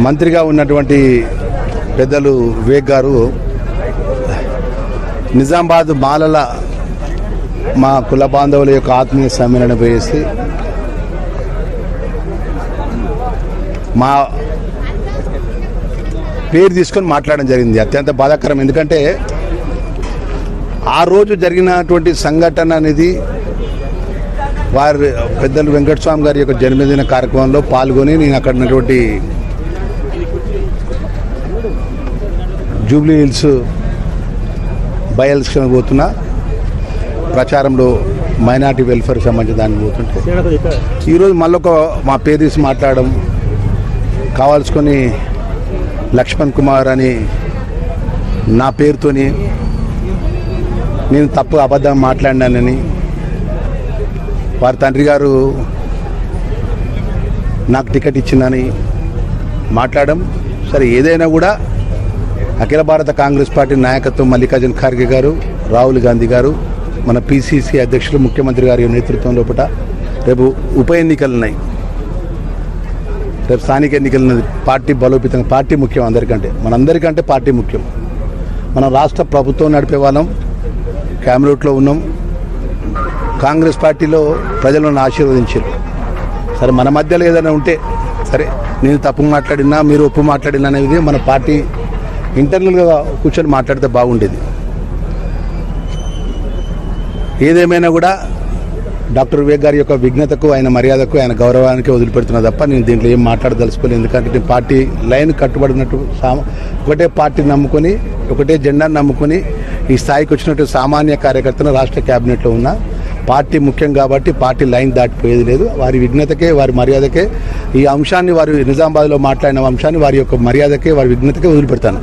మంత్రిగా ఉన్నటువంటి పెద్దలు వివేక్ గారు నిజామాబాద్ మాలల మా కుల బాంధవుల యొక్క ఆత్మీయ సమ్మేళనం వేసి మా పేరు తీసుకొని మాట్లాడడం జరిగింది. అత్యంత బాధాకరం. ఎందుకంటే ఆ రోజు జరిగినటువంటి సంఘటన అనేది వారి పెద్దలు వెంకటస్వామి గారి యొక్క జన్మదిన కార్యక్రమంలో పాల్గొని నేను అక్కడ ఉన్నటువంటి జూబ్లీ హిల్స్ బై ఎలక్షన్ పోతున్నా ప్రచారంలో మైనార్టీ వెల్ఫేర్కి సంబంధించిన దానికి పోతుంటే ఈరోజు మళ్ళొక మా పేరు తీసి మాట్లాడడం కావాల్సుకొని లక్ష్మణ్ కుమార్ అని నా పేరుతోని నేను తప్పు అబద్ధం మాట్లాడినానని వారి తండ్రి గారు నాకు టికెట్ ఇచ్చిందని మాట్లాడడం. సరే, ఏదైనా కూడా అఖిల భారత కాంగ్రెస్ పార్టీ నాయకత్వం మల్లికార్జున ఖార్గే గారు, రాహుల్ గాంధీ గారు, మన పిసిసి అధ్యక్షులు ముఖ్యమంత్రి గారి నేతృత్వం లోపల రేపు ఉప ఎన్నికలు ఉన్నాయి. రేపు స్థానిక ఎన్నికలు ఉన్నది. పార్టీ బలోపేతంగా, పార్టీ ముఖ్యం అందరికంటే, మనందరికంటే పార్టీ ముఖ్యం. మనం రాష్ట్ర ప్రభుత్వం నడిపే వాళ్ళం, క్యాబినెట్లో ఉన్నాం. కాంగ్రెస్ పార్టీలో ప్రజలు నన్ను ఆశీర్వదించారు. సరే, మన మధ్యలో ఏదైనా ఉంటే సరే, నేను తప్పు మాట్లాడినా మీరు ఒప్పు మాట్లాడినా అనేది మన పార్టీ ఇంటర్నల్గా కూర్చొని మాట్లాడితే బాగుండేది. ఏదేమైనా కూడా డాక్టర్ వివేక్ గారి యొక్క విఘ్నతకు, ఆయన మర్యాదకు, ఆయన గౌరవానికి వదిలిపెడుతున్నా తప్ప నేను దీంట్లో ఏం మాట్లాడదలుచుకోలేదు. ఎందుకంటే నేను పార్టీ లైన్ కట్టుబడినట్టు ఒకటే పార్టీ నమ్ముకొని, ఒకటే జెండాను నమ్ముకొని ఈ స్థాయికి వచ్చినట్టు సామాన్య కార్యకర్తను రాష్ట్ర క్యాబినెట్లో ఉన్న పార్టీ ముఖ్యం కాబట్టి పార్టీ లైన్ దాటిపోయేది లేదు. వారి విఘ్నతకే, వారి మర్యాదకే ఈ అంశాన్ని, వారి నిజామాబాద్లో మాట్లాడిన అంశాన్ని వారి యొక్క మర్యాదకే, వారి విఘ్నతకే వదిలిపెడతాను.